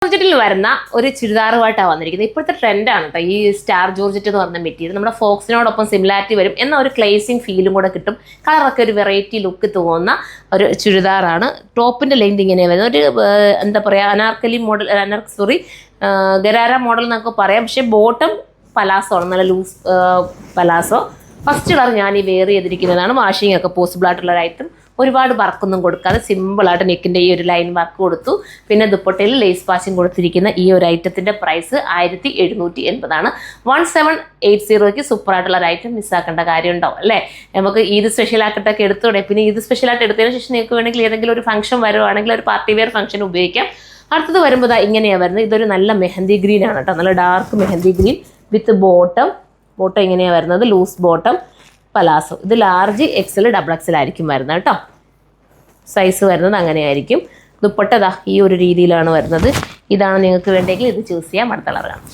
ജോർജറ്റിൽ വരുന്ന ഒരു ചുരിദാറുമായിട്ടാണ് വന്നിരിക്കുന്നത്. ഇപ്പോഴത്തെ ട്രെൻഡാണ് കേട്ടോ ഈ സ്റ്റാർ ജോർജറ്റ് എന്ന് പറഞ്ഞ മെറ്റീരിയൽ. നമ്മുടെ ഫോക്സിനോടൊപ്പം സിമിലാരിറ്റി വരും എന്ന ഒരു ക്ലേസിങ് ഫീലും കൂടെ കിട്ടും. കളറൊക്കെ ഒരു വെറൈറ്റി ലുക്ക് തോന്നുന്ന ഒരു ചുരിദാറാണ്. ടോപ്പിൻ്റെ ലെങ്ത് ഇങ്ങനെയാണ് വരുന്നത്. ഒരു എന്താ പറയുക അനാർക്കലി മോഡൽ ഗരാര മോഡൽ എന്നൊക്കെ പറയാം. പക്ഷേ ബോട്ടം പലാസോ ആണ്, നല്ല ലൂസ് പലാസോ. ഫസ്റ്റ് കളർ ഞാൻ ഈ വെയർ ചെയ്തിരിക്കുന്നതാണ്. വാഷിംഗ് ഒക്കെ പോസിബിൾ ആയിട്ടുള്ള ഒരു ഐറ്റം. ഒരുപാട് വർക്കൊന്നും കൊടുക്കാതെ സിമ്പിളായിട്ട് നെക്കിൻ്റെ ഈ ഒരു ലൈൻ വർക്ക് കൊടുത്തു. പിന്നെ ദുപ്പട്ടയിൽ ലേസ് പാച്ചിങ് കൊടുത്തിരിക്കുന്ന ഈ ഒരു ഐറ്റത്തിൻ്റെ പ്രൈസ് 1780 1780 സൂപ്പറായിട്ടുള്ള ഒരു ഐറ്റം മിസ്സാക്കേണ്ട കാര്യം ഉണ്ടാവും അല്ലേ. നമുക്ക് ഈദ് സ്പെഷ്യൽ ആക്കിയിട്ടൊക്കെ എടുത്തോടെ. പിന്നെ ഈദ് സ്പെഷ്യലായിട്ട് എടുത്തതിന് ശേഷം നിങ്ങൾക്ക് വേണമെങ്കിൽ ഏതെങ്കിലും ഒരു ഫംഗ്ഷൻ വരുവാണെങ്കിൽ ഒരു പാർട്ടി വെയർ ഫംഗ്ഷൻ ഉപയോഗിക്കാം. അടുത്തത് വരുമ്പോൾ ഇങ്ങനെയാണ് വരുന്നത്. ഇതൊരു നല്ല മെഹന്തി ഗ്രീൻ ആണ് കേട്ടോ, നല്ല dark mehndi green with bottom ഇങ്ങനെയാണ് വരുന്നത്. Loose bottom palazzo. ഇത് ലാർജ് XL XXL ആയിരിക്കും വരുന്നത് കേട്ടോ. സൈസ് വരുന്നത് അങ്ങനെയായിരിക്കും. ദുപ്പട്ട ഈ ഒരു രീതിയിലാണ് വരുന്നത്. ഇതാണ് നിങ്ങൾക്ക് വേണ്ടെങ്കിൽ ഇത് ചൂസ് ചെയ്യാം. അടുത്ത കളറാണ്.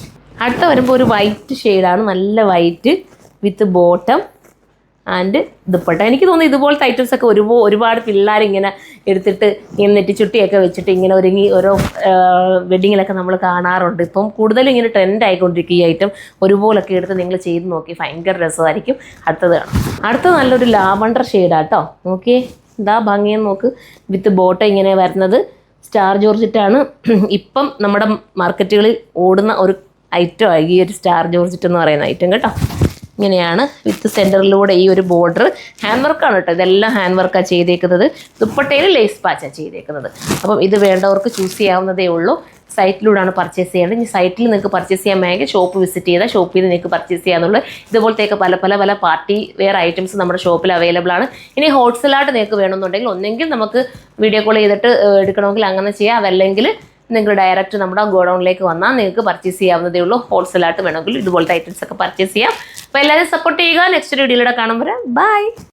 അടുത്ത വരുമ്പോൾ ഒരു വൈറ്റ് ഷെയ്ഡാണ്, നല്ല white with bottom and dupatta. എനിക്ക് തോന്നുന്നു ഇതുപോലത്തെ ഐറ്റംസ് ഒക്കെ ഒരുപാട് പിള്ളേർ ഇങ്ങനെ എടുത്തിട്ട് ഇങ്ങനെ നെറ്റിച്ചുട്ടിയൊക്കെ വെച്ചിട്ട് ഇങ്ങനെ ഒരുങ്ങി ഓരോ വെഡിങ്ങിലൊക്കെ നമ്മൾ കാണാറുണ്ട്. ഇപ്പം കൂടുതലും ഇങ്ങനെ ട്രെൻഡ് ആയിക്കൊണ്ടിരിക്കും ഈ ഐറ്റം. ഒരുപോലൊക്കെ എടുത്ത് നിങ്ങൾ ചെയ്ത് നോക്കി, ഭയങ്കര രസമായിരിക്കും. അടുത്തത് കാണാം. അടുത്തത് നല്ലൊരു ലാവണ്ടർ ഷെയ്ഡാട്ടോ. നോക്കിയേ എന്താ ഭംഗിയെന്ന് നോക്ക്. വിത്ത് ബോട്ടം ഇങ്ങനെ വരുന്നത്. സ്റ്റാർ ജോർജറ്റാണ് ഇപ്പം നമ്മുടെ മാർക്കറ്റുകളിൽ ഓടുന്ന ഒരു ഐറ്റം ഈ ഒരു സ്റ്റാർ ജോർജറ്റ് എന്ന് പറയുന്ന ഐറ്റം കേട്ടോ. ഇങ്ങനെയാണ് വിത്ത് സെൻറ്ററിലൂടെ ഈ ഒരു ബോർഡർ. ഹാൻഡ് വർക്കാണ് കേട്ടോ, ഇതെല്ലാം ഹാൻഡ് വർക്കാണ് ചെയ്തേക്കുന്നത്. ദുപ്പട്ടയിൽ ലേസ് പാച്ചാണ് ചെയ്തേക്കുന്നത്. അപ്പം ഇത് വേണ്ടവർക്ക് ചൂസ് ചെയ്യാവുന്നതേ ഉള്ളൂ. സൈറ്റിലൂടെയാണ് പർച്ചേസ് ചെയ്യേണ്ടത്. ഇനി സൈറ്റിൽ നിങ്ങൾക്ക് പർച്ചേസ് ചെയ്യാൻ വേണമെങ്കിൽ ഷോപ്പ് വിസിറ്റ് ചെയ്താൽ ഷോപ്പിൽ നിന്ന് നിങ്ങൾക്ക് പർച്ചേസ് ചെയ്യാന്നുള്ളത്. ഇതുപോലത്തേക്ക് പല പാർട്ടി വെയർ ഐറ്റംസ് നമ്മുടെ ഷോപ്പിൽ അവൈലബിൾ ആണ്. ഇനി ഹോൾസെയിലായിട്ട് നിങ്ങൾക്ക് വേണമെന്നുണ്ടെങ്കിൽ ഒന്നെങ്കിൽ നമുക്ക് വീഡിയോ കോൾ ചെയ്തിട്ട് എടുക്കണമെങ്കിൽ അങ്ങനെ ചെയ്യാം. അതല്ലെങ്കിൽ നിങ്ങൾ ഡയറക്റ്റ് നമ്മുടെ ഗോഡൗണിലേക്ക് വന്നാൽ നിങ്ങൾക്ക് പർച്ചേസ് ചെയ്യാവുന്നതേ ഉള്ളൂ. ഹോൾസെയിലായിട്ട് വേണമെങ്കിൽ ഇതുപോലത്തെ ഐറ്റംസ് ഒക്കെ പർച്ചേസ് ചെയ്യാം. അപ്പോൾ എല്ലാവരും സപ്പോർട്ട് ചെയ്യുക. നെക്സ്റ്റ് വീഡിയോയിലൂടെ കാണുമ്പോൾ ബൈ.